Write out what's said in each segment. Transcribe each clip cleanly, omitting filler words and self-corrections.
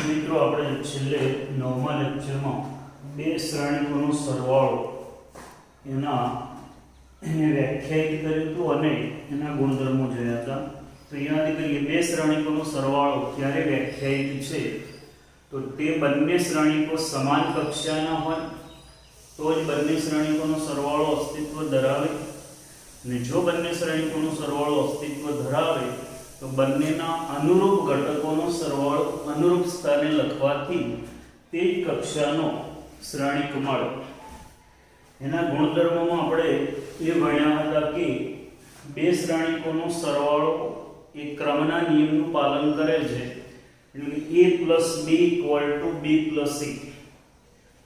મિત્રો આપણે છેલ્લે 9મા લેક્ચરમાં બે શ્રેણીકોનો સરવાળો એને વ્યાખ્યાયિત કર્યું હતું અને એના ગુણધર્મો જોયા હતા. તો યાદ કરીએ, બે શ્રેણીકોનો સરવાળો ક્યારે વ્યાખ્યાયિત છે તો તે બંને શ્રેણીકો સમાન કક્ષાના હોય તો જ બંને શ્રેણીકોનો સરવાળો અસ્તિત્વ ધરાવે. અને જો બંને શ્રેણીકોનો સરવાળો અસ્તિત્વ ધરાવે તો બંનેના અનુરૂપ ઘટકોનો સરવાળો અનુરૂપ સ્થાને લખવાથી તે જ કક્ષાનો શ્રેણીક મળે. એના ગુણધર્મોમાં આપણે એ ભણ્યા હતા કે બે શ્રેણીકોનો સરવાળો એ ક્રમના નિયમનું પાલન કરે છે, એટલે કે a + b = b + c.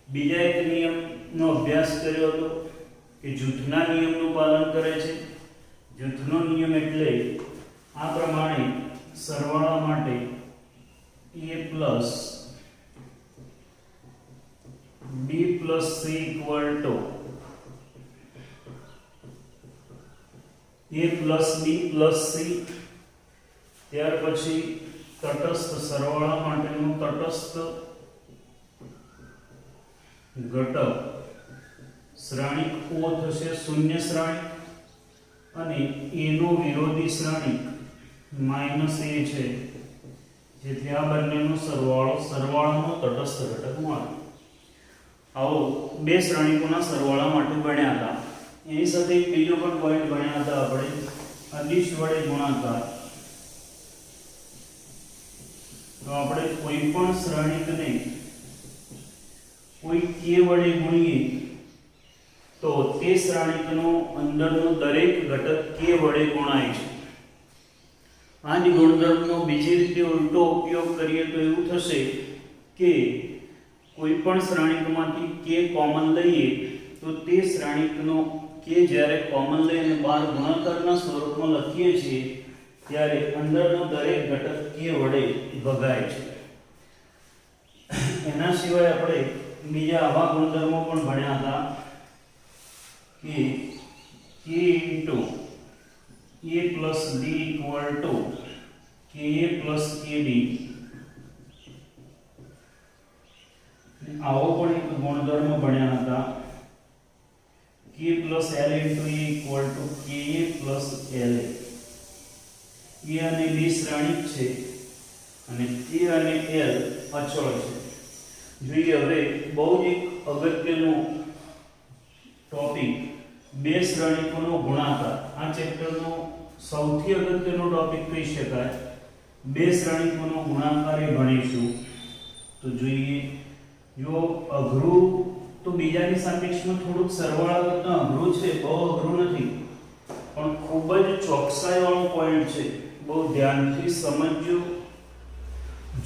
બીજા એક નિયમનો અભ્યાસ કર્યો હતો કે જૂથના નિયમનું પાલન કરે છે. જૂથનો નિયમ એટલે આ પ્રમાણે સરવાળા માટે a + b + c = a + b + c. ત્યાર પછી તટસ્થ સરવાળા માટેનું તટસ્થ ઘટક શ્રેણીક O થશે શૂન્ય શ્રેણીક, અને a નો વિરોધી શ્રેણીક -a છે, જેથી આ બંનેનો સરવાળાનો તટસ્થ ઘટક મળે. આવો બે શ્રેણીકોના સરવાળા માટે ભણ્યા હતા. એની સાથે એક બીજો પણ પોઈન્ટ ભણ્યા હતા આપણે, અદિશ વડે ગુણાકાર. તો આપણે કોઈ પણ શ્રેણીકને કોઈ k વડે ગુણીએ તો તે શ્રેણીકનો અંદરનો દરેક ઘટક k વડે ગુણાય છે. આ જ ગુણધર્મનો બીજી રીતે ઉલટો ઉપયોગ કરીએ તો એવું થશે કે કોઈ પણ શ્રેણીકમાંથી k કોમન લઈએ તો તે શ્રેણીકનો k જ્યારે કોમન લઈને બહાર ગુણાકારના સ્વરૂપમાં લખીએ છીએ ત્યારે અંદરનો દરેક ઘટક k વડે ભગાય છે. એના સિવાય આપણે બીજા આવા ગુણધર્મો પણ ભણ્યા હતા કે k * a + b = ka + kb. આવો પણ એક ગુણધર્મ ભણ્યા હતા k + l * a = ka + la. a અને b શ્રેણીક છે અને k અને l અચળ છે. જોઈએ હવે બહુ જ એક અગત્યનો ટોપિક, બે શ્રેણીકોનો ગુણાકાર. આ ચેપ્ટરનો સૌથી અગત્યનો ટોપિક કહી શકાય. બે શ્રેણીકોનો ગુણાકાર એ ભણીશું. તો જોઈએ, જો અઘરું તો બીજાની સાપેક્ષમાં થોડુંક સરવાળા કરતા અઘરું છે, બહુ અઘરું નથી, પણ ખૂબ જ ચોકસાઈવાળો પોઈન્ટ છે. બહુ ધ્યાનથી સમજજો,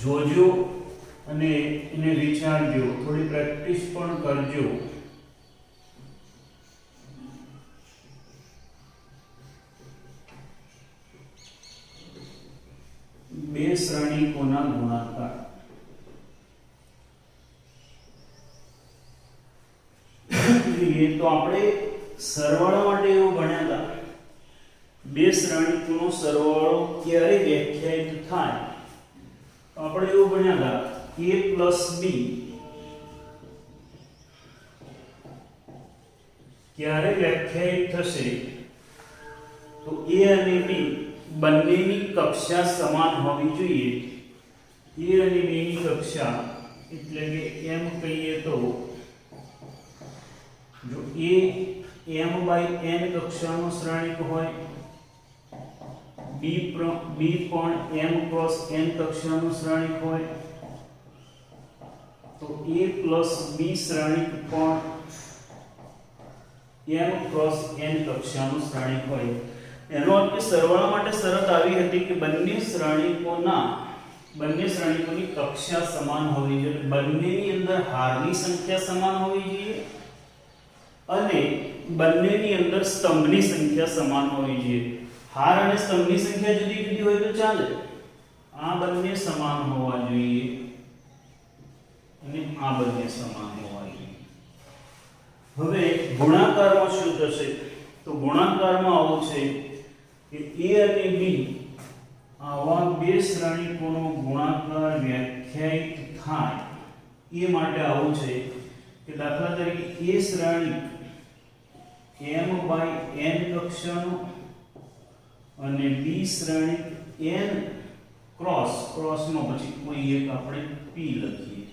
જોજો અને એને વિચારજો, થોડી પ્રેક્ટિસ પણ કરજો. બે શ્રેણીકોના ગુણાકાર. તો આપણે સરવાળા માટે એવું ભણ્યા હતા, બે શ્રેણીકોનો સરવાળો ક્યારે વ્યાખ્યાયિત થાય. આપણે એવું ભણ્યા હતા a + b ક્યારે વ્યાખ્યાયિત થશે તો a અને b બંનેની કક્ષા સમાન હોવી જોઈએ. a અને b ની કક્ષા એટલે કે એમ કહીએ તો જો a m/n કક્ષાનો શ્રેણીક હોય, b પણ m × n કક્ષાનો શ્રેણીક હોય, તો a + b શ્રેણીક પણ m × n કક્ષાનો શ્રેણીક હોય. એનો અર્થ કે સરવાળા માટે શરત આવી હતી કે બંને શ્રેણીકોની કક્ષા સમાન હોવી જોઈએ, બંનેની અંદર હારની સંખ્યા સમાન હોવી જોઈએ અને બંનેની અંદર સ્તંભની સંખ્યા સમાન હોવી જોઈએ. હાર અને સ્તંભની સંખ્યા જુદી જુદી હોય તો ચાલે, આ બંને સમાન હોવા જોઈએ અને આ બંને સમાન હોવા જોઈએ. હવે ગુણાકારમાં શું થશે તો ગુણાકારમાં આવું છે કે a અને b આવા બે શ્રેણીકોનો ગુણાકાર વ્યાખ્યાયિત થાય એ માટે આવું છે કે દાખલા તરીકે એ શ્રેણિક m/n કક્ષાનો અને b શ્રેણિક n ક્રોસમાં પછી કોઈ એક આપણે p લખીએ,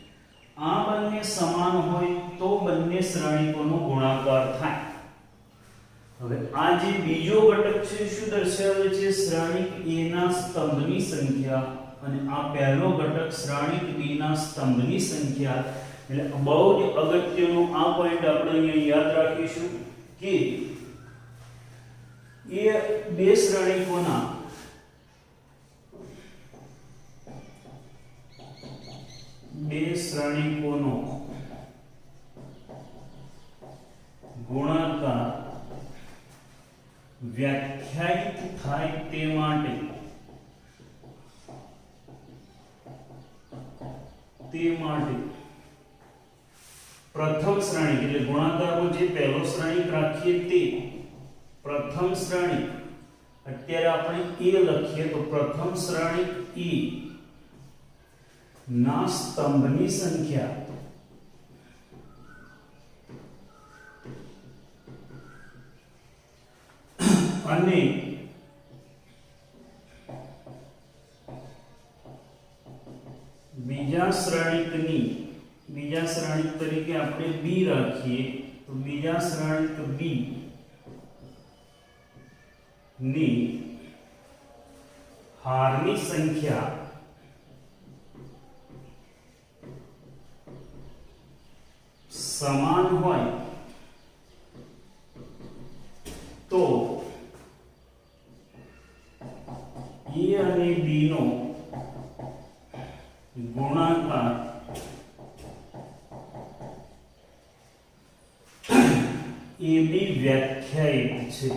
આ બંને સમાન હોય તો બંને શ્રેણિકોનો ગુણાકાર થાય. હવે આ જે બીજો ઘટક છે શું દર્શાવે છે? શ્રેણિક a ના સ્તંભની સંખ્યા, અને આ પહેલો ઘટક શ્રેણિક b ના સ્તંભની સંખ્યા. એટલે બહુ જ અગત્યનો આ પોઈન્ટ આપણે અહીંયા યાદ રાખીશું કે એ બે શ્રેણિકોનો ગુણાકાર વ્યાખ્યાયિત થાય તે માટે પ્રથમ શ્રેણિક એટલે ગુણાકારમાં જે પહેલો શ્રેણિક રાખીએ તે પ્રથમ શ્રેણિક, અત્યારે આપણે a લખીએ તો પ્રથમ શ્રેણિક e ના સ્તંભની સંખ્યા અને બીજા શ્રેણિક તરીકે આપણે b રાખીએ તો બીજા શ્રેણિક b ની હારની સંખ્યા સમાન હોય તો a અને b નો ગુણાકાર એ બી વ્યાખ્યાયિત છે.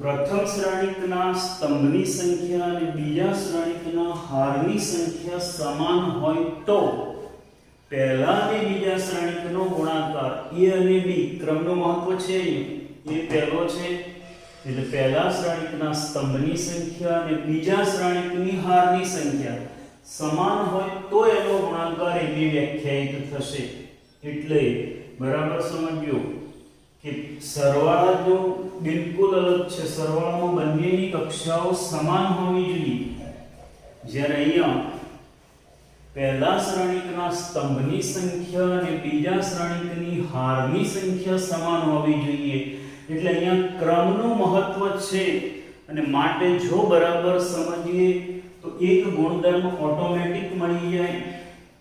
પ્રથમ શ્રેણિકના સ્તંભની સંખ્યા અને બીજા શ્રેણિકના હારની સંખ્યા સમાન હોય તો પહેલા અને બીજા શ્રેણિકનો ગુણાકાર a અને b ક્રમનું મહત્વ છે. એ પહેલો છે એટલે પહેલા શ્રેણિકના સ્તંભની સંખ્યા અને બીજા શ્રેણિકની હારની સંખ્યા સમાન હોય તો એનો ગુણાકાર એ બી વ્યાખ્યાયિત થશે. એટલે બરાબર સમજ્યો કે સરવાળા જો બિલકુલ અલગ છે, સરવાળામાં બંનેની કક્ષાઓ સમાન હોવી જોઈએ. જ્યારે અહીંયા પહેલા શ્રેણિકના સ્તંભની સંખ્યા અને બીજા શ્રેણિકની હારની સંખ્યા સમાન હોવી જોઈએ. એટલે અહીંયા ક્રમનું મહત્વ છે અને માટે જો બરાબર સમજીએ તો એક ગુણધર્મ ઓટોમેટિક મળી જાય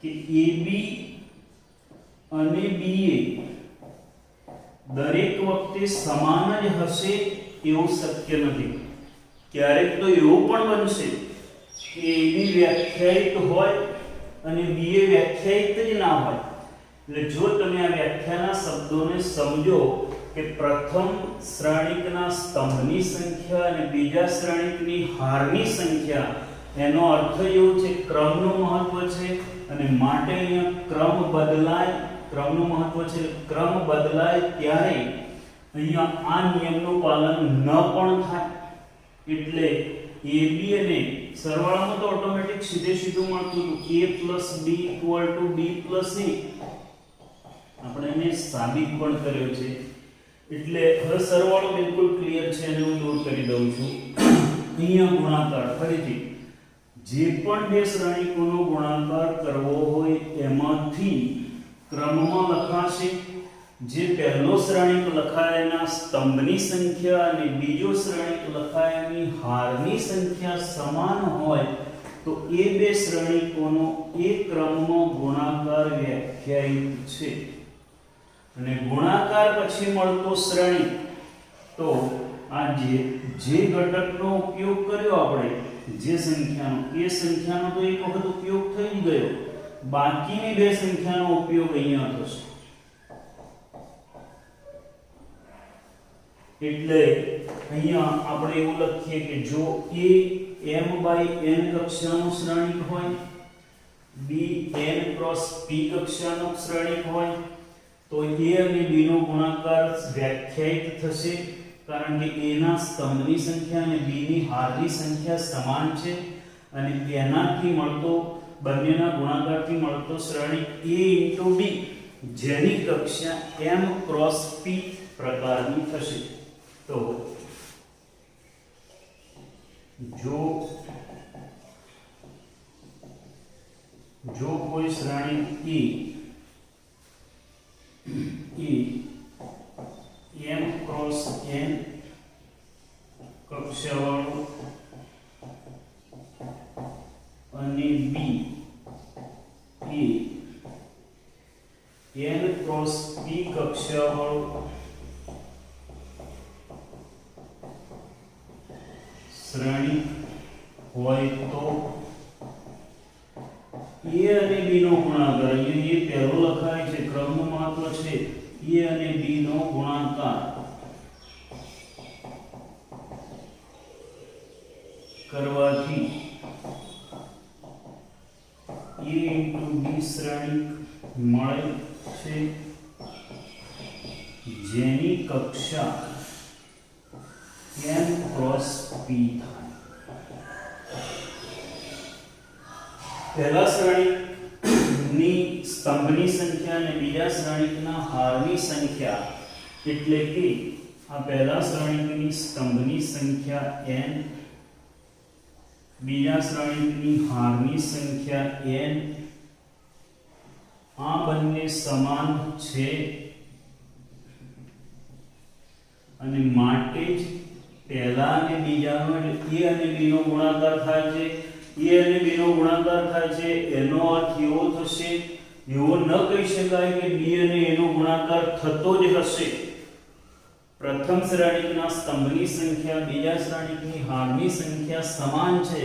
કે AB અને BA દરેક વખતે સમાન જ હશે એવું શક્ય નથી. ક્યારેક તો એવું પણ બનશે કે AB વ્યાખ્યાયિત હોય અને BA વ્યાખ્યાયિત જ ના હોય. એટલે જો તમે આ વ્યાખ્યાના શબ્દોને સમજો કે પ્રથમ શ્રેણિકના સ્તંભની સંખ્યા અને બીજા શ્રેણિકની હારની સંખ્યા, એનો અર્થ એવો છે ક્રમનું મહત્વ છે અને માટે અહીંયા ક્રમ બદલાય, ક્રમનું મહત્વ છે. ક્રમ બદલાય ત્યારે અહીંયા આ નિયમનું પાલન ન પણ થાય. એટલે AB અને સરવાળામાં તો ઓટોમેટિક સીધું મળતું હતું a + b = b + a. આપણે એને સાબિત પણ કર્યો છે. એટલે હવે સરવાળો બિલકુલ ક્લિયર છે અને હું દૂર કરી દઉં છું. અહીંયા ગુણાકાર ફરીથી જે પણ બે શ્રેણિકોનો ગુણાકાર કરવો હોય એમાંથી ક્રમમાં લખાશે. જે પહેલો શ્રેણિક લખાય એના સ્તંભની સંખ્યા અને બીજો શ્રેણિક લખાય એની હારની સંખ્યા સમાન હોય તો એ બે શ્રેણિકોનો એક ક્રમમાં ગુણાકાર વ્યાખ્યાયિત છે. અને ગુણાકાર પછી મળતો શ્રેણિક તો આ જે ઘટકનો ઉપયોગ કર્યો આપણે, જે સંખ્યાનો, એ સંખ્યાનો તો એક વખત ઉપયોગ થઈ ગયો. બાકીની બે સંખ્યાનો ઉપયોગ અહીંયા થશે. એટલે અહીંયા આપણે એવું લખીએ કે જો a m/n કક્ષાનો શ્રેણિક હોય, b n × p કક્ષાનો શ્રેણિક હોય તો a અને b નો ગુણાકાર વ્યાખ્યાયિત થશે. કારણ કે a ના સ્તંભની સંખ્યા અને b ની હારની સંખ્યા સમાન છે અને એનાથી મળતો બંનેના ગુણાકારથી મળતો શ્રેણિક a * b જેની કક્ષા m ક્રોસ p પ્રકારની થશે. તો જો કોઈ શ્રેણિક એ m ક્રોસ n કક્ષાવાળું અને b એ n ક્રોસ p કક્ષાવાળું શ્રેણિક હોય તો a અને b નો ગુણાકાર, અહીંયા એ પહેલો લખાય છે, ક્રમનું મહત્વ છે. a અને b નો ગુણાકાર કરવાથી a * b શ્રેણિક મળે છે જેની કક્ષા n ક્રોસ p થાય. પહેલા શ્રેણિકની સ્તંભની સંખ્યા અને બીજા શ્રેણિકના હારની સંખ્યા, એટલે કે આ પહેલા શ્રેણિકની સ્તંભની સંખ્યા n, બીજા શ્રેણિકની હારની સંખ્યા n, આ બંને સમાન છે અને માટે જ પહેલા અને બીજાનો એટલે a અને b નો ગુણાકાર થાય છે. a અને b નો ગુણાકાર થાય છે એનો અર્થ એવો થશે, એવો ન કહી શકાય કે b અને a નો ગુણાકાર થતો જ હશે. પ્રથમ શ્રેણિકના સ્તંભની સંખ્યા બીજા શ્રેણિકની હારની સંખ્યા સમાન છે,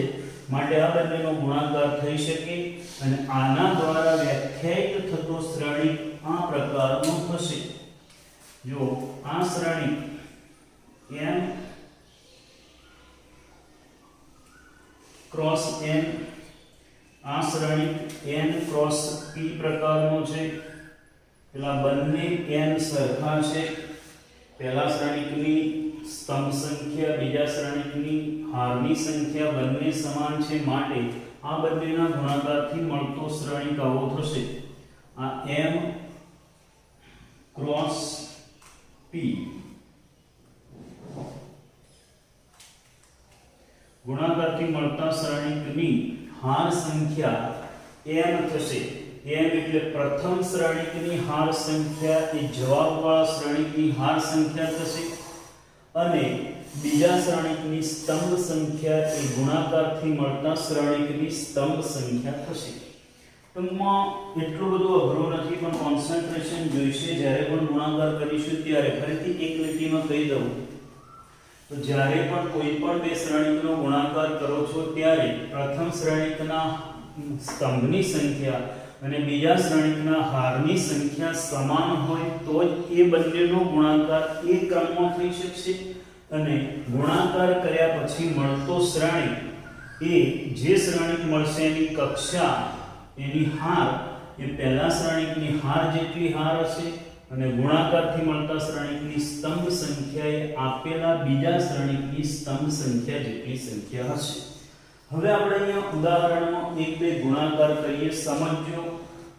માટે આ બંનેનો ગુણાકાર થઈ શકે અને આના દ્વારા વ્યાખ્યાયિત થતો શ્રેણિક આ પ્રકારનો થશે. જો આ શ્રેણિક m ક્રોસ n, આ શ્રેણિક n ક્રોસ p પ્રકારનો છે. પેલા બંને n સરખા છે, પહેલા શ્રેણિકની સ્તંભ સંખ્યા બીજા શ્રેણિકની હારની સંખ્યા બંને સમાન છે, માટે આ બંનેના ગુણાકારથી મળતો શ્રેણિક આવો થશે. આ m ક્રોસ p ગુણાકારથી મળતા શ્રેણિકની હાર સંખ્યા m થશે. m એટલે પ્રથમ શ્રેણિકની હાર સંખ્યા એ જવાબવાળા શ્રેણિકની હાર સંખ્યા થશે અને બીજા શ્રેણિકની સ્તંભ સંખ્યા એ ગુણાકારથી મળતા શ્રેણિકની સ્તંભ સંખ્યા થશે. ટૂંકમાં એટલું બધું અઘરું નથી, પણ કોન્સન્ટ્રેશન જોઈશે જ્યારે પણ ગુણાકાર કરીશું ત્યારે. ફરીથી એક લીટીમાં કહી દઉં તો જ્યારે પણ કોઈ પણ બે શ્રેણિકનો ગુણાકાર કરો છો ત્યારે પ્રથમ શ્રેણિકના સ્તંભની સંખ્યા અને બીજા શ્રેણિકના હારની સંખ્યા સમાન હોય તો જ એ બંનેનો ગુણાકાર એ ક્રમમાં થઈ શકશે અને ગુણાકાર કર્યા પછી મળતો શ્રેણિક એ જે શ્રેણિક મળશે એની કક્ષા એની હાર એ પહેલા શ્રેણિકની હાર જેટલી હાર હશે અને ગુણાકારથી મળતા શ્રેણિકની સ્તંભ સંખ્યા એ આપેલા બીજા શ્રેણિકની સ્તંભ સંખ્યા જેટલી સંખ્યા હશે. હવે આપણે અહીંયા ઉદાહરણમાં એક બે ગુણાકાર કરીએ. સમજો,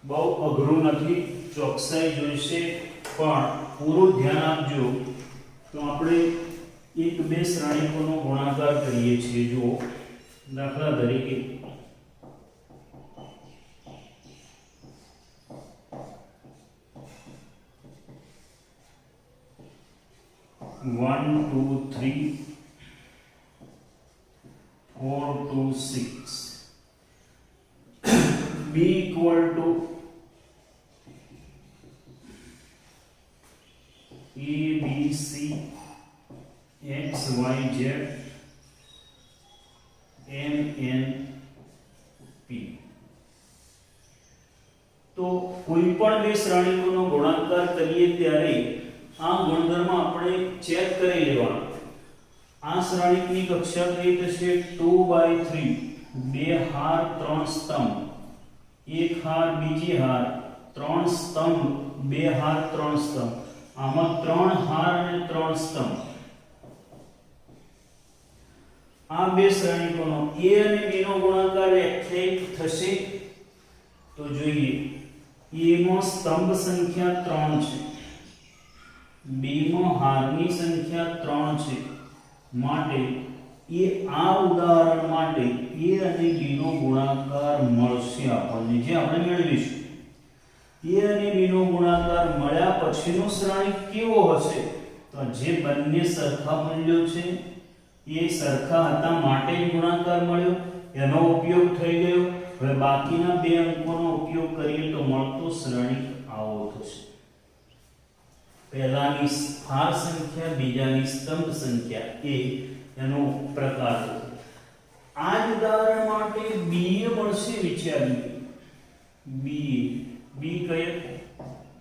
બહુ અઘરું નથી, ચોકસાઈ જોઈશે પણ પૂરું ધ્યાન આપજો. તો આપણે એક બે શ્રેણિકોનો ગુણાકાર કરીએ છીએ. જુઓ, દાખલા તરીકે 1 2 3 4 2 6 b equal to a b c x y z m n p. તો કોઈ પણ બે શ્રેણીકોનો ગુણાકાર કરીએ ત્યારે આ ગુણધર્મ આપણે ચેક કરી લેવાનો. આ શ્રેણીકની કક્ષા કઈ થશે? 2/3, બે હાર ત્રણ સ્તંભ, એક હાર બીજી હાર, ત્રણ સ્તંભ, બે હાર ત્રણ સ્તંભ. આમાં ત્રણ હાર અને ત્રણ સ્તંભ, આ બે શ્રેણીકોનો a અને b નો ગુણાકાર વ્યાખ્યાયિત થશે તો જોઈએ a માં સ્તંભ સંખ્યા 3 છે, b માં હારની સંખ્યા 3 છે, માટે એ આ ઉદાહરણ માટે a અને b નો ગુણાકાર મળશે આપણને, જે આપણે મેળવીશું. a અને b નો ગુણાકાર મળ્યા પછીનો શ્રેણીક કેવો હશે? તો જે બંને સરખા મૂલ્યો છે એ સરખા હતા માટે જ ગુણાકાર મળ્યો, એનો ઉપયોગ થઈ ગયો. હવે બાકીના બે અંકોનો ઉપયોગ કરીએ તો મળતો શ્રેણીક આવો થશે. પહેલાની હાર સંખ્યા, બીજાની સ્તંભ સંખ્યા, એ એનો પ્રકાર થશે. આ જ ઉદાહરણ માટે b એ મળશે. વિચારીએ b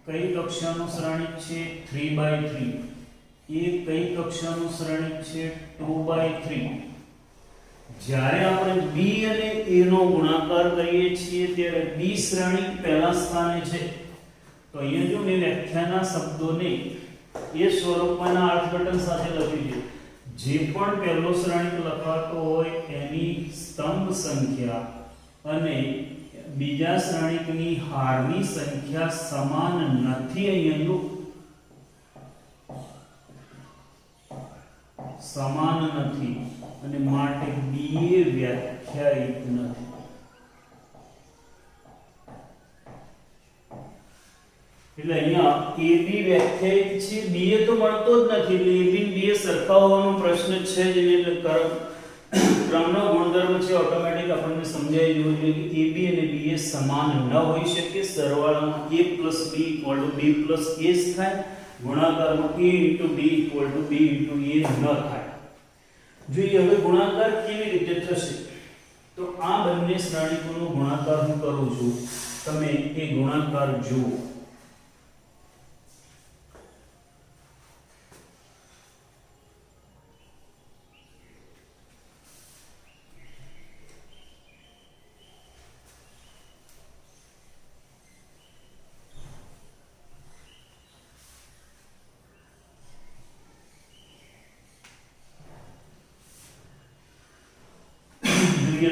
કઈ કક્ષાનું શ્રેણીક છે? 3/3. એ કઈ કક્ષાનું શ્રેણીક છે? 2/3. જ્યારે આપણે b અને a નો ગુણાકાર કરીએ છીએ ત્યારે b શ્રેણીક પહેલા સ્થાને છે. તો અહીંયા જો મેં વ્યાખ્યાના શબ્દોને એ સ્વરૂપમાંના અર્થઘટન સાથે લખ્યું છે. જે પણ પહેલો શ્રેણીક લખાતો હોય એની સ્તંભ સંખ્યા અને બીજા શ્રેણીકની હારની સંખ્યા સમાન નથી. અહીંયાનું સમાન નથી અને માટે b એ વ્યાખ્યાયિત નથી. એટલે અહીંયા a b વ્યાખ્યાયિત છે, b એ તો મળતો જ નથી. એટલે a b b એ સરખા હોવાનો પ્રશ્ન છે જ નહીં. એટલે ક્રમનો ગુણધર્મ છે ઓટોમેટિક આપણને સમજાઈ જવું જોઈએ કે a b અને b એ સમાન ન હોઈ શકે. સરવાળામાં a + b = b + a થાય, ગુણાકારમાં a * b = b * a ન થાય. જોઈએ હવે ગુણાકાર કેવી રીતે થશે. તો આ બંને શ્રેણીકોનો ગુણાકાર હું કરું છું, તમે એ ગુણાકાર જુઓ.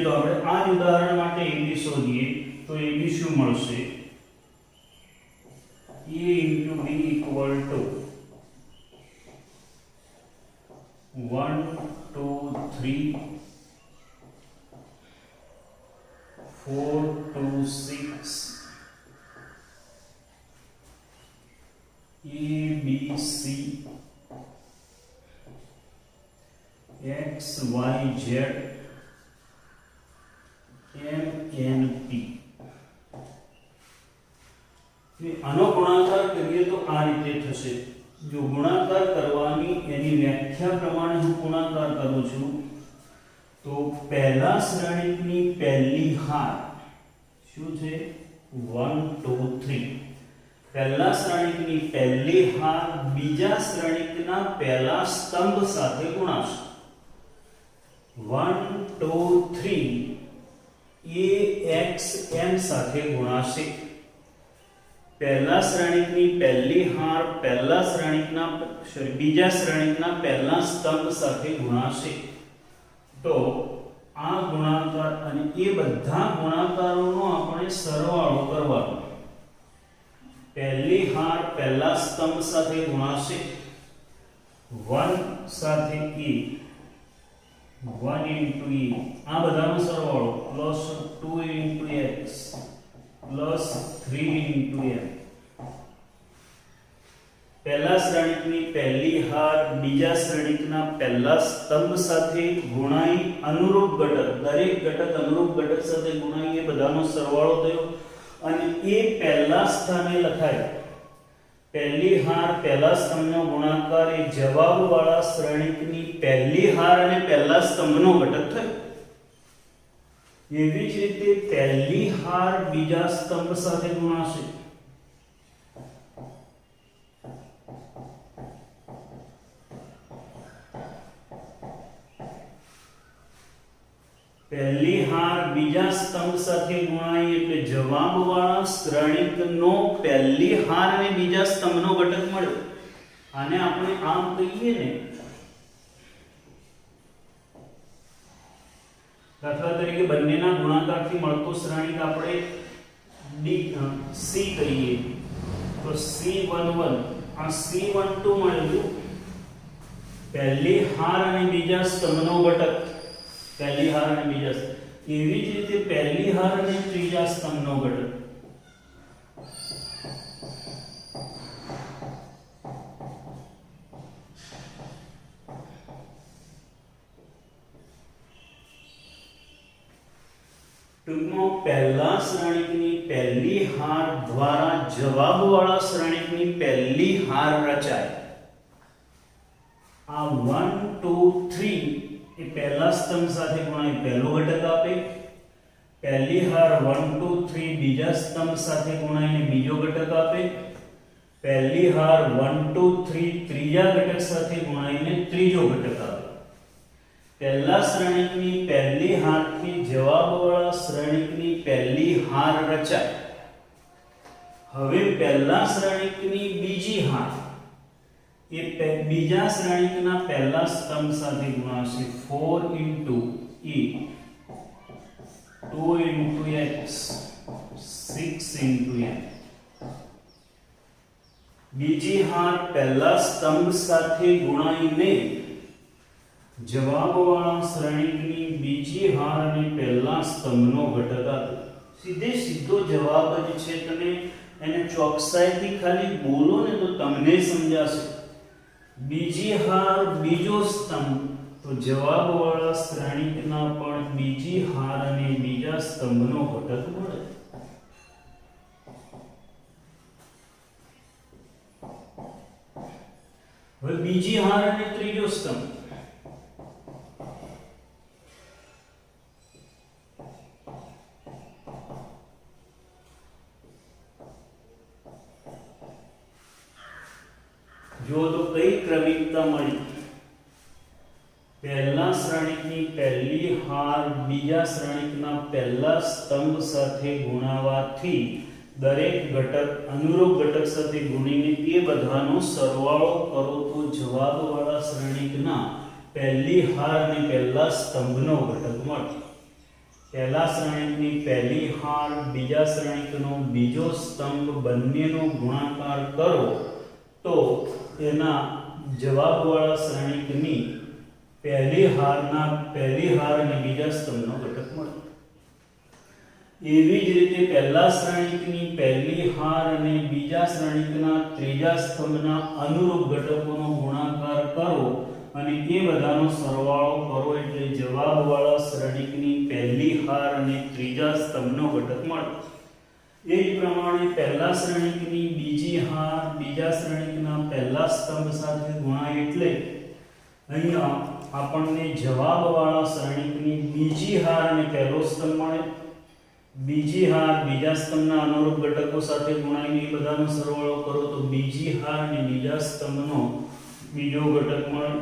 તો આપણે આ ઉદાહરણ માટે ab શોધીએ તો ab શું મળશે? a * b = 1 2 3 4 2 6 a b c x y z MNP. આનો ગુણાકાર કરીએ તો આ રીતે થશે. જો ગુણાકાર કરવાની એની વ્યાખ્યા પ્રમાણે હું ગુણાકાર કરું છું તો પહેલા શ્રેણીકની પહેલી હાર શું છે? 1 2 3. પહેલા શ્રેણીકની પહેલી હાર બીજા શ્રેણીકના પહેલા સ્તંભ સાથે ગુણાશે. 1 2 3 axn સાથે ગુણાશે. પહેલા શ્રેણીકની પહેલી હાર પહેલા શ્રેણીકના બીજા શ્રેણીકના પહેલા સ્તંભ સાથે ગુણાશે. તો આ ગુણાકાર અને એ બધા ગુણાકારોનો આપણે સરવાળો કરવાનો. પહેલી હાર પહેલા સ્તંભ સાથે ગુણાશે, 1 સાથે a 1 * e, આ બધાનો સરવાળો +2 * x +3 * m. પહેલા શ્રેણીકની પહેલી હાર બીજા શ્રેણીકના પહેલા સ્તંભ સાથે ગુણાઈ અનુરૂપ ઘટક, દરેક ઘટક અનુરૂપ ઘટક સાથે ગુણાઈ એ બધાનો સરવાળો થયો અને એ પહેલા સ્થાને લખાય. પહેલી હાર પહેલા સ્તંભનો ગુણાકાર એ જવાબવાળા શ્રેણીકની પહેલી હાર અને પહેલા સ્તંભનો ઘટક થયો. એવી જ રીતે પહેલી હાર બીજા સ્તંભ સાથે ગુણાશે. પહેલી હાર બીજા સ્તંભ સાથે ગુણાઈ એટલે જવાબવાળા શ્રેણીકનો પહેલી હાર અને બીજા સ્તંભનો ઘટક મળ્યો. આને આપણે આમ કહીએ ને દાખલા તરીકે બંનેના ગુણાકારથી મળતો શ્રેણિક આપણે C કહીએ તો C11 આ C12 મળ્યું પહેલી હાર અને બીજા સ્તંભનો ઘટક, પહેલી હાર અને બીજા સ્તંભ, એવી જ રીતે પહેલી હાર અને ત્રીજા સ્તંભનો ઘટક. ટૂંકમાં પહેલા શ્રેણિકની પહેલી હાર દ્વારા જવાબવાળા શ્રેણિકની પહેલી હાર રચાય. આ 1 2 3 એ પહેલા સ્તંભ સાથે ગુણાય પહેલો ઘટક આપે, પહેલી હાર 1 2 3 બીજા સ્તંભ સાથે ગુણાઈને બીજો ઘટક આપે, પહેલી હાર 1 2 3 ત્રીજા ઘટક સાથે ગુણાઈને ત્રીજો ઘટક આપે. પહેલા શ્રેણિકની પહેલી હારથી જવાબવાળા શ્રેણિકની પહેલી હાર રચાય. હવે પહેલા શ્રેણિકની બીજી હાર એ બીજા શ્રેણિકના પહેલા સ્તંભ સાથે ગુણાશે. 4 into e 2 into x 6 into n. બીજી હાર પહેલા સ્તંભ સાથે ગુણાઈને જવાબવાળા શ્રેણિકની બીજી હાર અને પહેલા સ્તંભનો ઘટક આપે. સીધો જવાબ જ છે. તમે એને ચોકસાઈથી ખાલી બોલો ને તો તમને સમજાશે. બીજી હાર બીજો સ્તંભ તો જવાબવાળા શ્રેણિકના પણ બીજી હાર અને બીજા સ્તંભનો ઘટક મળે. હવે બીજી હાર અને ત્રીજો સ્તંભ, જો તો કઈ ક્રમિકતા મળી? પહેલા શ્રેણિકની પહેલી હાર બીજા શ્રેણિકના પહેલા સ્તંભ સાથે ગુણાવાથી દરેક ઘટક અનુરૂપ ઘટક સાથે ગુણીને તે બધાનો સરવાળો કરો તો જવાબવાળા શ્રેણિકના પહેલી હાર અને પહેલા સ્તંભનો ઘટક મળે. પહેલા શ્રેણિકની પહેલી હાર બીજા શ્રેણિકનો બીજો સ્તંભ બંનેનો ગુણાકાર કરો તો એના જવાબવાળા શ્રેણિકની પહેલી હાર અને બીજા સ્તંભનો ઘટક મળે. એવી જ રીતે પહેલા શ્રેણિકની પહેલી હાર અને બીજા શ્રેણિકના ત્રીજા સ્તંભના અનુરૂપ ઘટકોનો ગુણાકાર કરો અને એ બધાનો સરવાળો કરો એટલે જવાબવાળા શ્રેણિકની પહેલી હાર અને ત્રીજા સ્તંભનો ઘટક મળે. એ જ પ્રમાણે પહેલા શ્રેણિકની બીજી હાર બીજા શ્રેણિકના પહેલા સ્તંભ સાથે ગુણાય એટલે અહીંયા આપણને જવાબવાળા શ્રેણિકની બીજી હાર અને પહેલો સ્તંભ મળે. બીજી હાર બીજા સ્તંભના અનુરૂપ ઘટકો સાથે ગુણાઈને એ બધાનો સરવાળો કરો તો બીજી હાર અને બીજા સ્તંભનો બીજો ઘટક મળે.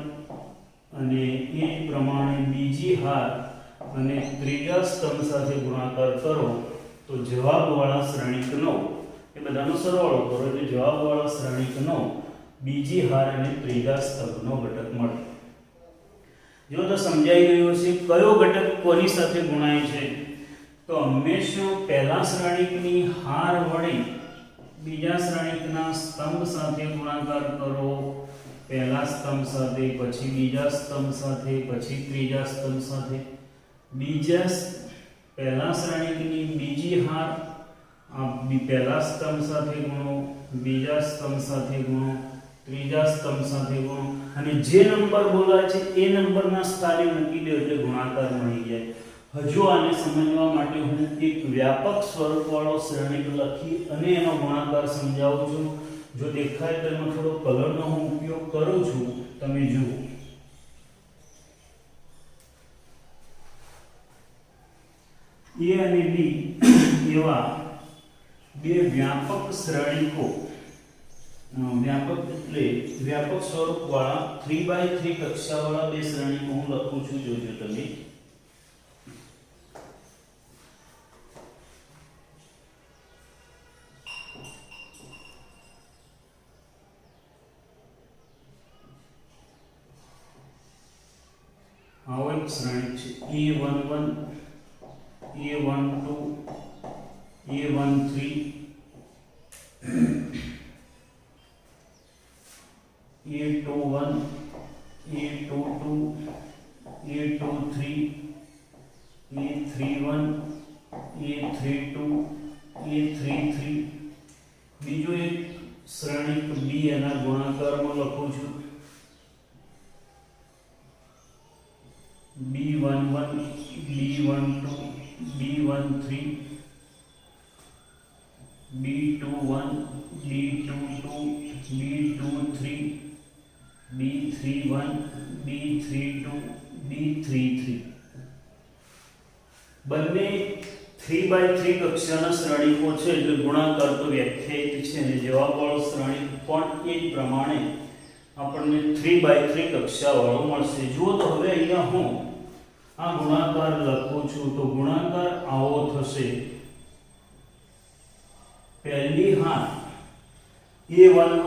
અને એ પ્રમાણે બીજી હાર અને ત્રીજા સ્તંભ સાથે ગુણાકાર કરો તો જવાબવાળા શ્રેણિકનો એ બધાનો સરવાળો કરો એટલે જવાબવાળા શ્રેણિકનો બીજી હાર અને ત્રીજા સ્તંભનો ઘટક મળે. જો તો સમજાઈ ગયું છે કયો ઘટક કોની સાથે ગુણાય છે તો હંમેશા પહેલા શ્રેણિકની હાર વડે બીજા શ્રેણિકના સ્તંભ સાથે ગુણાકાર કરો. પહેલા સ્તંભ સાથે, પછી બીજા સ્તંભ સાથે, પછી ત્રીજા સ્તંભ સાથે. પહેલા શ્રેણિકની બીજી હાર પહેલા સ્તંભ સાથે ગુણો, બીજા સ્તંભ સાથે ગુણો, ત્રીજા સ્તંભ સાથે ગુણો અને જે નંબર બોલાય છે એ નંબરના સ્થાને મૂકી દો એટલે ગુણાકાર મળી જાય. હજુ આને સમજવા માટે હું એક વ્યાપક સ્વરૂપવાળો શ્રેણિક લખી અને એનો ગુણાકાર સમજાવું છું. જો દેખાય તો એમાં થોડો કલરનો હું ઉપયોગ કરું છું, તમે જુઓ. A અને B એવા બે વ્યાપક શ્રેણિકો, વ્યાપક એટલે વ્યાપક સ્વરૂપવાળા 3x3 કક્ષાવાળા બે શ્રેણિકો હું લખું છું. જોજો તમે. આવો એક શ્રેણિક છે A11 A12 A13 A21 A22 A23 A31 A32 A33 બીજો એક શ્રેણિક B એના ગુણાકારમાં લખું છું B11 B12 B13 B21 B22 B23 B31 B32 B33 બંને 3x3 કક્ષાના શ્રેણિકો છે એટલે ગુણાકાર તો વ્યાખ્યાયિત છે અને જવાબવાળો શ્રેણિક પણ એ જ પ્રમાણે આપણને 3x3 કક્ષાવાળો મળશે. જુઓ તો હવે અહીંયા હું આ ગુણાકાર લખું છું તો ગુણાકાર આવો થશે. પહેલી હાર A11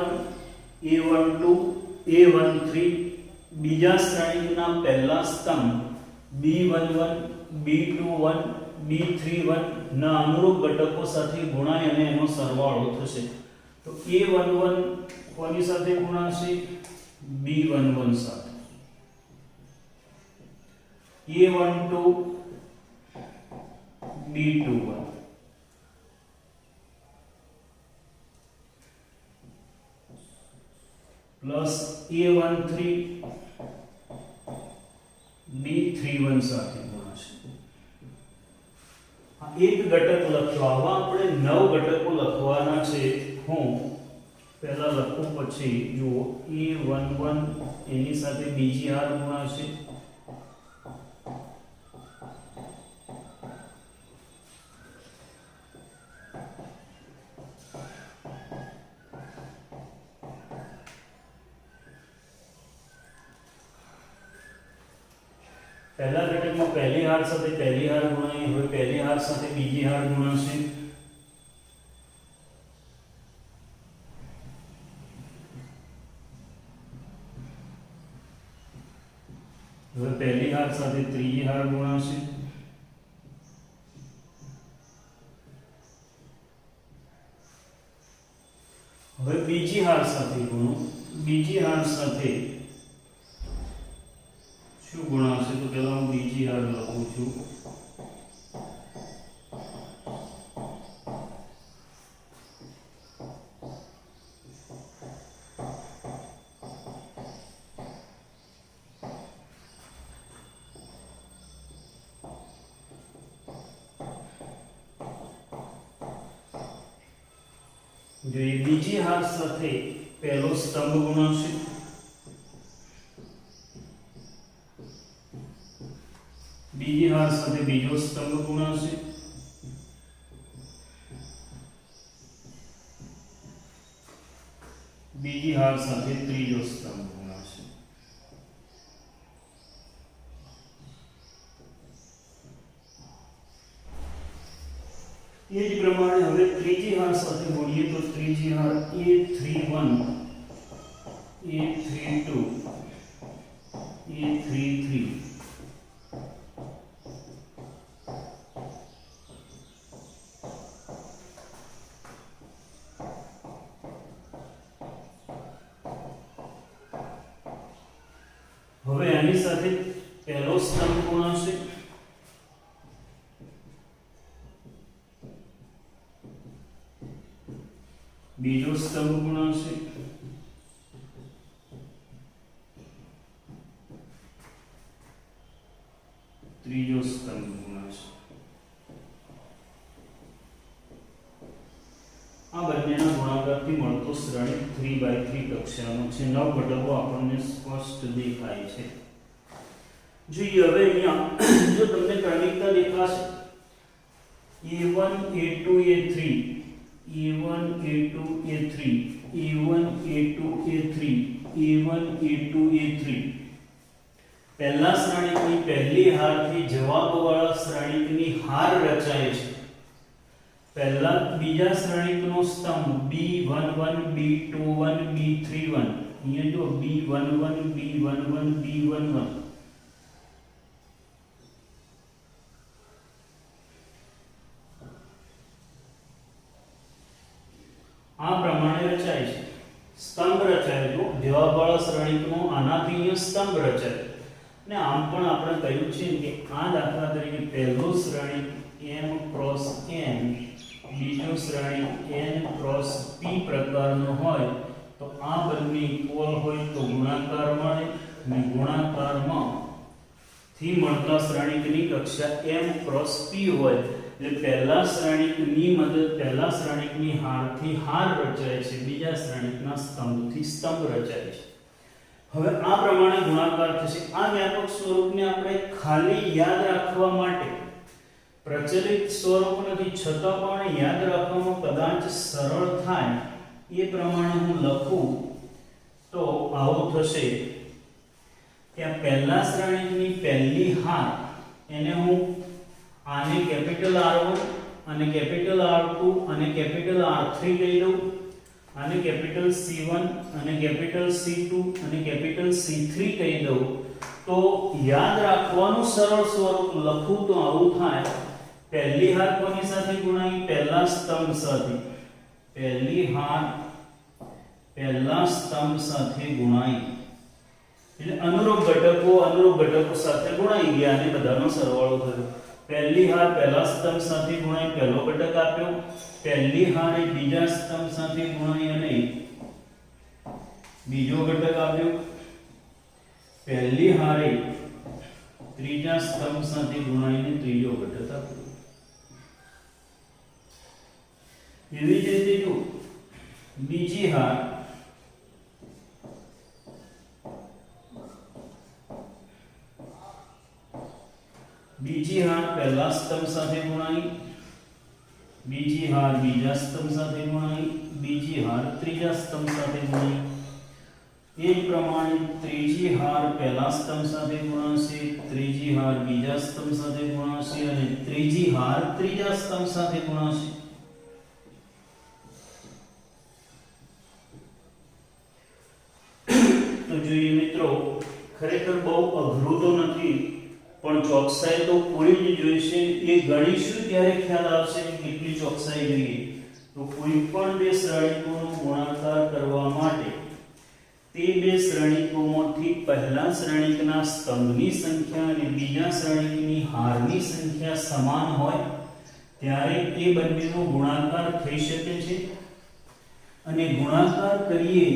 A12 A13 બીજા શ્રેણિકના પહેલા સ્તંભ B11 B21 B31 ના અનુરૂપ ઘટકો સાથે ગુણાય અને એનો સરવાળો થશે. તો A11 કોની સાથે ગુણાશે? B11 સાથે. A12 B21 plus A13 B31 સાથે ગુણાશે. આ એક ઘટક લખ્યો. આવા આપણે 9 ઘટકો લખવાના છે. હું પહેલા લખું પછી જુઓ A11 એની સાથે બીજી હાર ગુણાશે પહેલા ઘટકમાં પહેલી હાર સાથે પહેલી હાર ગુણાઈ હવે પહેલી હાર સાથે બીજી હાર ગુણાશે હવે પહેલી હાર સાથે ત્રીજી હાર ગુણાશે હવે બીજી હાર સાથે ગુણો બીજી હાર સાથે શું ગુણાશે તો પહેલા હું બીજી હાર લખું છું जो ये बीजी हार साथे पहलो स्तंभ गुणाશે बीजी हार साथे बीजो स्तंभ गुणाશે बीजी हार साथे त्रीजो स्तंभ गुणाશે ये જ પ્રમાણે હવે ત્રીજી હાર સાથે ગુણીએ તો ત્રીજી હાર A31 A32 A33 હવે આની સાથે પહેલો સ્તંભ ગુણાશે बीजो स्तंभ गुणाશે ત્રીજો સ્તંભ ગુણાશે આ બંનેના ગુણાકારથી મળતો શ્રેણિક 3x3 કક્ષાનો છે 9 ઘટકો આપણને સ્પષ્ટ દેખાય છે જોઈએ હવે અહીંયા જો તમને ક્રમિકતા દેખાશે A1 A2 A3 A1 A2 A3 A1 A2 A3 A1 A2 A3 પહેલા શ્રેણિકની પહેલી હારથી જવાબવાળા શ્રેણિકની હાર રચાય છે પહેલા બીજા શ્રેણિકનો સ્તંભ B11 B21 B31 અહીંયા જો B11 B11 B11 જવાબવાળા શ્રેણીકનો આનાથી અહીંયા સ્તંભ રચાય. ને આમ પણ આપણે કહ્યું છે કે આ દાખલા તરીકે પહેલો શ્રેણીક m ક્રોસ n, બીજો શ્રેણીક n ક્રોસ p પ્રકારનો હોય તો આ બંને ઇક્વલ હોય તો ગુણાકાર મળે, અને ગુણાકારમાં થી મળતા શ્રેણીકની કક્ષા m ક્રોસ p હોય. એટલે પહેલા શ્રેણીકની હારથી હાર રચાય છે, બીજા શ્રેણીકના સ્તંભથી સ્તંભ રચાય છે. હવે આ પ્રમાણે ગુણાકાર થશે. આ વ્યાપક સ્વરૂપને આપણે ખાલી યાદ રાખવા માટે પ્રચલિત સ્વરૂપ નથી, છતાં પણ યાદ રાખવામાં કદાચ સરળ થાય એ પ્રમાણે હું લખું તો આવું થશે કે આ પહેલા શ્રેણીકની પહેલી હાર એને હું આને કેપિટલ R1 અને કેપિટલ R2 અને કેપિટલ R3 કહી દઉં, આને કેપિટલ C1 અને કેપિટલ C2 અને કેપિટલ C3 કહી દઉં. તો યાદ રાખવાનું સરળ સ્વરૂપ લખું તો આવું થાય. પહેલી હાર કોની સાથે ગુણાઈ? પહેલા સ્તંભ સાથે. પહેલી હાર પહેલા સ્તંભ સાથે ગુણાઈ એટલે અનુરૂપ ઘટકો સાથે ગુણાઈ ગયા અને બધાનો સરવાળો થયો. પહેલી હાર પહેલા સ્તંભ સાથે ગુણાઈ, પહેલો ઘટક આપ્યો. પહેલી હાર એ બીજા સ્તંભ સાથે ગુણાઈ અને બીજો ઘટક આપ્યો. પહેલી હાર એ ત્રીજા સ્તંભ સાથે ગુણાઈને ત્રીજો ઘટક આપ્યો. એવી જ રીતે જો બીજી હાર પહેલા સ્તંભ સાથે ગુણાઈ, બીજી હાર બીજા સ્તંભ સાથે ગુણાઈ, બીજી હાર ત્રીજા સ્તંભ સાથે ગુણાઈ. એ જ પ્રમાણે ત્રીજી હાર પહેલા સ્તંભ સાથે ગુણાશે, ત્રીજી હાર બીજા સ્તંભ સાથે ગુણાશે અને ત્રીજી હાર ત્રીજા સ્તંભ સાથે ગુણાશે. તો જોઈએ મિત્રો, ખરેખર બહુ અઘરું તો નથી, પણ ચોકસાઈ તો પૂરી જ જોઈશે. એ ગણીશું ત્યારે ખ્યાલ આવશે કે કેટલી ચોકસાઈ જોઈએ. તો કોઈ પણ બે શ્રેણીકોનો ગુણાકાર કરવા માટે તે બે શ્રેણીકોમાંથી પહેલા શ્રેણીકના સ્તંભની સંખ્યા અને બીજા શ્રેણીકની હારની સંખ્યા સમાન હોય ત્યારે એ બંનેનો ગુણાકાર થઈ શકે છે. અને ગુણાકાર કરીએ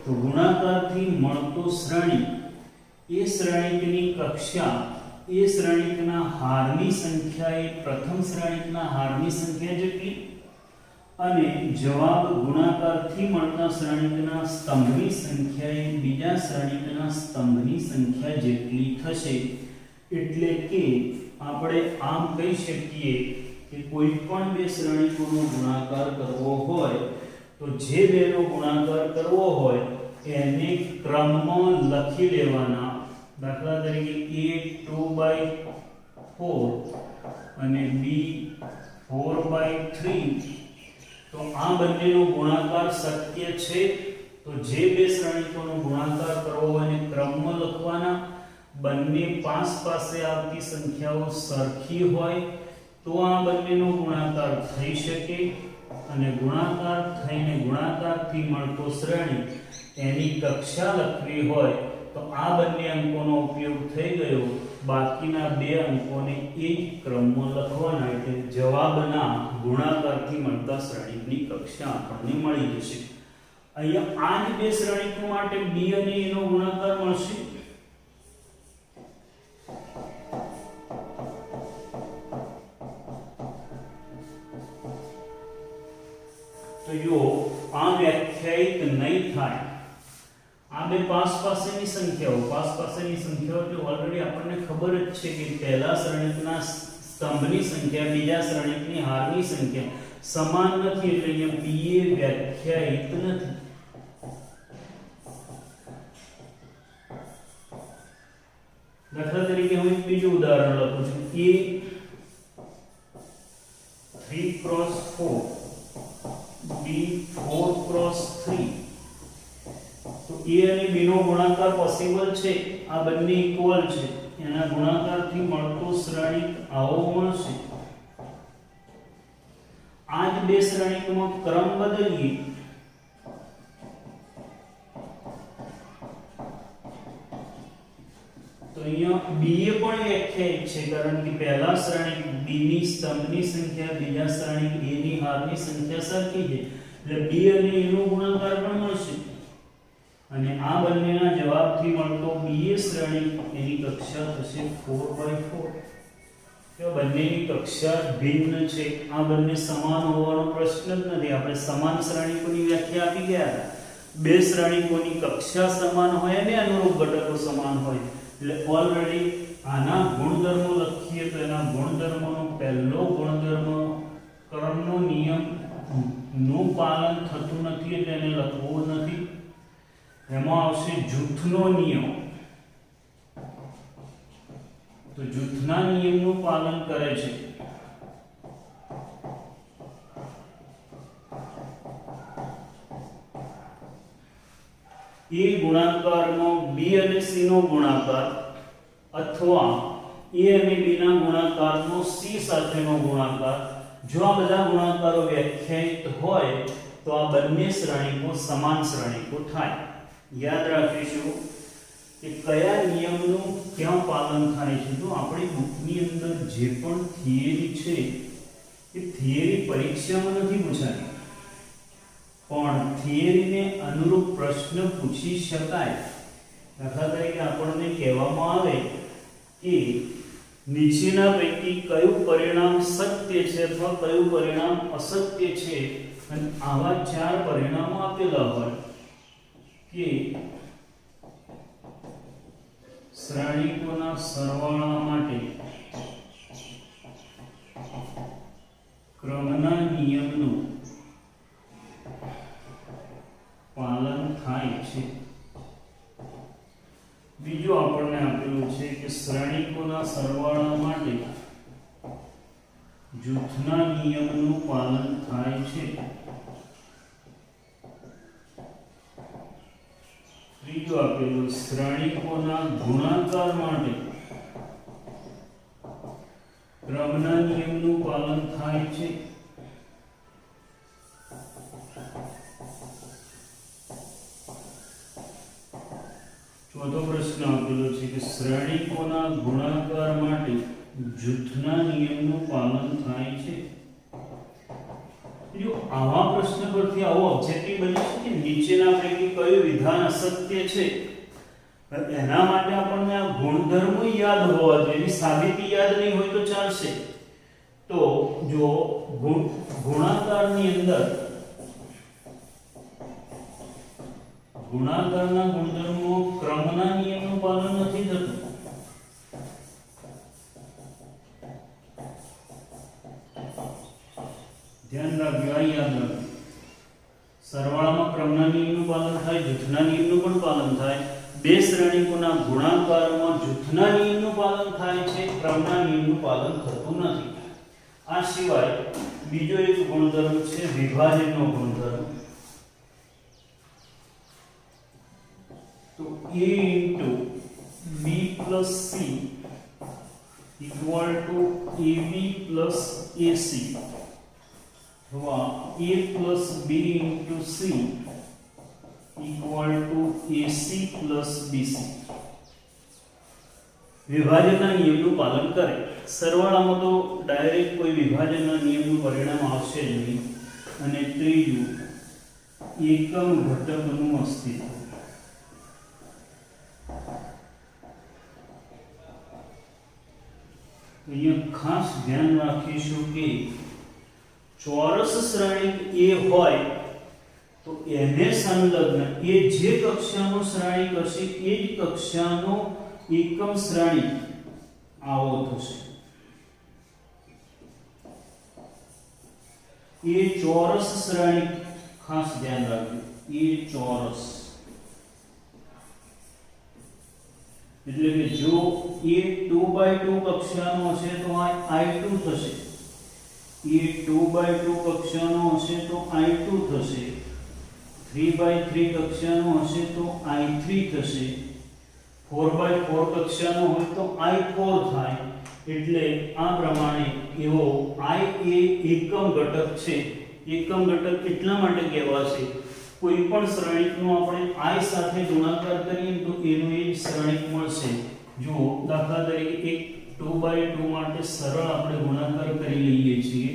તો ગુણાકારથી મળતો શ્રેણીક એ શ્રેણીકની કક્ષા એ શ્રેણીકના હારની સંખ્યા એ પ્રથમ શ્રેણીકના હારની સંખ્યા જેટલી અને જવાબ ગુણાકારથી મળતા શ્રેણીકના સ્તંભની સંખ્યા એ બીજા શ્રેણીકના સ્તંભની સંખ્યા જેટલી થશે. એટલે કે આપણે આમ કહી શકીએ કે કોઈ પણ બે શ્રેણીકોનો ગુણાકાર કરવો હોય તો જે બેનો ગુણાકાર કરવો હોય એને ક્રમમાં લખી લેવાના. દાખલા તરીકે a 2/4 અને b 4/3. તો આ બંનેનો ગુણાકાર શક્ય છે. તો જે બે શ્રેણીકોનો ગુણાકાર કરવો હોય એને ક્રમમાં લખવાના. બંને પાસ પાસે આવતી સંખ્યાઓ સરખી હોય તો આ બંનેનો ગુણાકાર થઈ શકે. અને ગુણાકાર થઈને ગુણાકારથી મળતો શ્રેણી એની કક્ષા લખવી હોય તો આ બંને અંકોનો ઉપયોગ થઈ ગયો. બાકીના બે અંકોને એ જ ક્રમમાં લખવાના એટલે જવાબના ગુણાકારથી મળતા શ્રેણીકની કક્ષા આપણને મળી જશે. અહીંયા આ જ બે શ્રેણીકો માટે b અને a નો ગુણાકાર મળશે. તો જો આ વ્યાખ્યાયિત નહીં થાય. આ બે પાસ પાસેની સંખ્યાઓ એટલે ઓલરેડી આપણને ખબર જ છે કે પહેલા શ્રેણીકના સ્તંભની સંખ્યા બીજા શ્રેણીકની હારની સંખ્યા સમાન નથી એટલે અહીંયા p એ વ્યાખ્યાયિત નથી. દાખલા તરીકે હું એક બીજું ઉદાહરણ લખું છું. a 3x4 b 4x3. તો a અને b નો ગુણાકાર પોસિબલ છે. આ બંને ઇક્વલ છે. એના ગુણાકારથી મળતો શ્રેણીક આવો મળશે. આ જ બે શ્રેણીકમાં ક્રમ બદલીએ તો અહીંયા b એ પણ વ્યાખ્યાયિત છે, કારણ કે પહેલા શ્રેણિક b ની સ્તંભની સંખ્યા બીજા શ્રેણિક a ની હારની સંખ્યા સરખી છે, એટલે b અને a નો ગુણાકાર પણ મળશે. અને આ બંનેના જવાબથી મળતો b એ શ્રેણિક એની કક્ષા થશે 4/4. કે બંનેની કક્ષા ભિન્ન છે. આ બંને સમાન હોવાનો પ્રશ્ન જ નથી. આપણે સમાન શ્રેણિકોની વ્યાખ્યા આપી ગયા હતા. બે શ્રેણિકોની કક્ષા સમાન હોય અને અનુરૂપ ઘટકો સમાન હોય, એટલે ઓલરેડી આના ગુણધર્મો લખીએ તો એના ગુણધર્મોનો પહેલો ગુણધર્મ કર્મનો નિયમ નું પાલન થતું નથી, એટલે એને લખવું નથી. એમાં આવશે જૂથનો નિયમ. તો જૂથના નિયમનું પાલન કરે છે. એ ગુણાકારમાં b અને c નો ગુણાકાર અથવા a અને b ના ગુણાકારનો c સાથેનો ગુણાકાર, જો આ બધા ગુણાકારો વ્યાખ્યાયિત હોય તો આ બંને શ્રેણીકો સમાન શ્રેણીકો થાય. યાદ રાખીશું કે કયા નિયમનું ક્યાં પાલન થાય છે. તો આપણી બુકની અંદર જે પણ થિયરી છે એ થિયરી પરીક્ષામાં નથી પૂછાતી, પણ થિયરીને અનુરૂપ પ્રશ્ન પૂછી શકાય. દાખલા તરીકે આપણને કહેવામાં આવે કે નીચેના પૈકી કયું પરિણામ સત્ય છે અથવા કયું પરિણામ અસત્ય છે, અને આવા ચાર પરિણામો આપેલા હોય કે શ્રેણીકોના સરવાળા માટે ક્રમના નિયમનું પાલન થાય છે. બીજું આપણને આપેલું છે કે શ્રેણીકોના સરવાળા માટે જૂથના નિયમનું પાલન થાય છે. ત્રીજું આપેલું શ્રેણીકોના ગુણાકાર માટે ક્રમના નિયમનું પાલન થાય છે. ચોથો પ્રશ્ન આપેલો છે કે શ્રેણીકોના ગુણાકાર માટે જૂથના નિયમનું પાલન થાય છે. જો આવા પ્રશ્ન પરથી આવો ઓબ્જેક્ટિવ બની છે કે નીચેના પૈકી કયું વિધાન અસત્ય છે, એના માટે આપણને આ ગુણધર્મો યાદ હોવા જોઈએ. એની સાબિતી યાદ નહીં હોય તો ચાલશે. તો જો ગુણાકારની અંદર ગુણાકારના ગુણધર્મો ક્રમના નિયમનું પાલન નથી થતું, ધ્યાન રાખજો, આ યાદ રાખજો. સરવાળામાં ક્રમના નિયમનું પાલન થાય, જૂથના નિયમનું પણ પાલન થાય. બે શ્રેણીકોના ગુણાકારમાં જૂથના નિયમનું પાલન થાય છે, ક્રમના નિયમનું પાલન થતું નથી. આ સિવાય બીજો એક ગુણધર્મ છે વિભાજનનો ગુણધર્મ. તો a into b plus c equal to ab plus ac, અથવા a plus b into c equal to ac plus bc. વિભાજનના નિયમનું પાલન કરે. સરવાળામાં તો ડાયરેક્ટ કોઈ વિભાજનના નિયમનું પરિણામ આવશે જ નહીં. અને ત્રીજું એકમ ઘટકનું અસ્તિત્વ. અહીંયા ખાસ ધ્યાન રાખીશું કે ચોરસ શ્રેણિક A હોય તો એને સંલગ્ન એ જે કક્ષાનો શ્રેણિક હશે એ જ કક્ષાનો એકમ શ્રેણિક આવો થશે. એ ચોરસ શ્રેણિક ખાસ ધ્યાન રાખજો. એ ચોરસ એટલે કે જો એ 2/2 કક્ષાનો હશે તો આ I2 થશે, એ 2/2 કક્ષાનો હશે તો I2 થશે, 3/3 કક્ષાનો હશે તો I3 થશે, 4/4 કક્ષાનો હોય તો I4 થાય. એટલે આ પ્રમાણે એવો I એ એકમ ઘટક છે. એકમ ઘટક એટલા માટે કહેવાશે કોઈ પણ શ્રેણિકનો આપણે I સાથે ગુણાકાર કરીએ તો એનો એ જ શ્રેણિક મળશે. જો દાખલા તરીકે એક 2/2 માટે સરળ આપણે ગુણાકાર કરી લઈએ છીએ.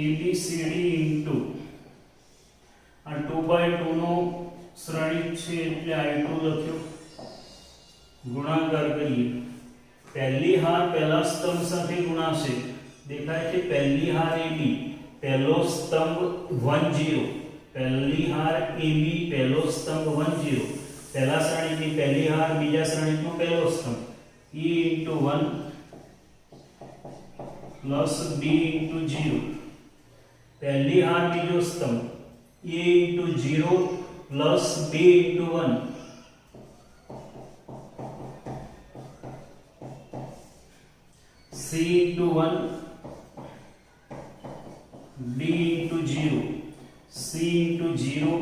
ABCD ઇન્ટુ આ 2/2 નો શ્રેણિક છે એટલે I2 લખ્યો. ગુણાકાર કરીએ. પહેલી હાર પહેલા સ્તંભ સાથે ગુણાશે. દેખાય છે પહેલી હાર AB, પહેલો સ્તંભ 1 0. પહેલી હાર AB, પહેલો સ્તંભ 1 0. પહેલા શ્રેણિકની પહેલી હાર, બીજા શ્રેણિકનો પહેલો સ્તંભ. E into 1 plus B into 0. પહેલી હાર બીજો સ્તંભ A into 0 plus B into 1. C into 1 D into 0. C into 0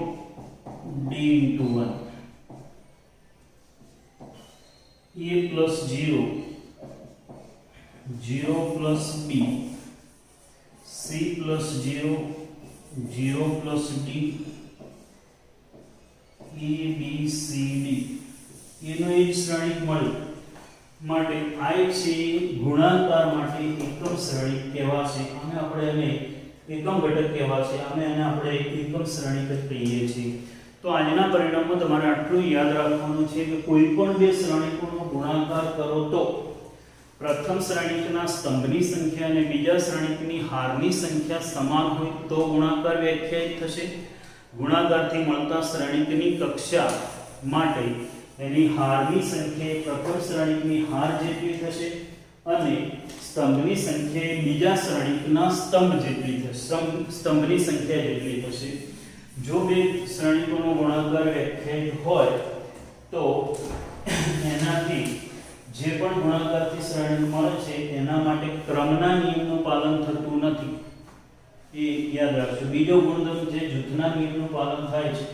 D into 1. A plus 0 0 plus B. C plus 0 0 plus D. A B C D. એનો એક શ્રેણિક મળ્યો માટે I છે ગુણાકાર માટે એકમ શ્રેણિક કહેવાશે. અમે આપણે એને એકમ ઘટક કહેવાશે. અમે એને આપણે એકમ શ્રેણિક જ કહીએ છીએ. તો આજના પરિણામમાં તમારે આટલું યાદ રાખવાનું છે કે કોઈ પણ બે શ્રેણિકોનો ગુણાકાર કરો તો પ્રથમ શ્રેણિકના સ્તંભની સંખ્યા અને બીજા શ્રેણિકની હારની સંખ્યા સમાન હોય તો ગુણાકાર વ્યાખ્યાયિત થશે. ગુણાકારથી મળતા શ્રેણિકની કક્ષા માટે એની હારની સંખ્યા પ્રથમ શ્રેણિકની હાર જેટલી થશે અને સ્તંભની સંખ્યા બીજા શ્રેણિકના સ્તંભ જેટલી થશે, સ્તંભની સંખ્યા જેટલી થશે. જો બે શ્રેણિકોનો ગુણાકાર વ્યાખ્યાયિત હોય તો એનાથી જે પણ ગુણાકારથી શ્રેણિક મળે છે એના માટે ક્રમના નિયમનું પાલન થતું નથી. એ યાદ રાખજો. બીજો ગુણધર્મ છે જૂથના નિયમનું પાલન થાય છે,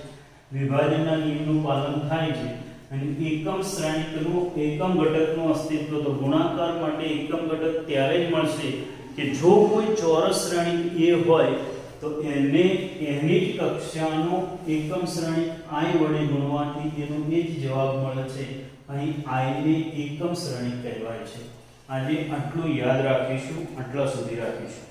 વિભાજનના નિયમનું પાલન થાય છે અને એકમ શ્રેણિકનું એકમ ઘટકનું અસ્તિત્વ. તો ગુણાકાર માટે એકમ ઘટક ત્યારે જ મળશે કે જો કોઈ ચોરસ શ્રેણિક A હોય તો એને એની જ કક્ષાનો એકમ શ્રેણિક I વડે ગુણવાથી એનો એ જ જવાબ મળે છે. અહીં I ને એકમ શ્રેણિક કહેવાય છે. આજે આટલું યાદ રાખીશું, આટલા સુધી રાખીશું.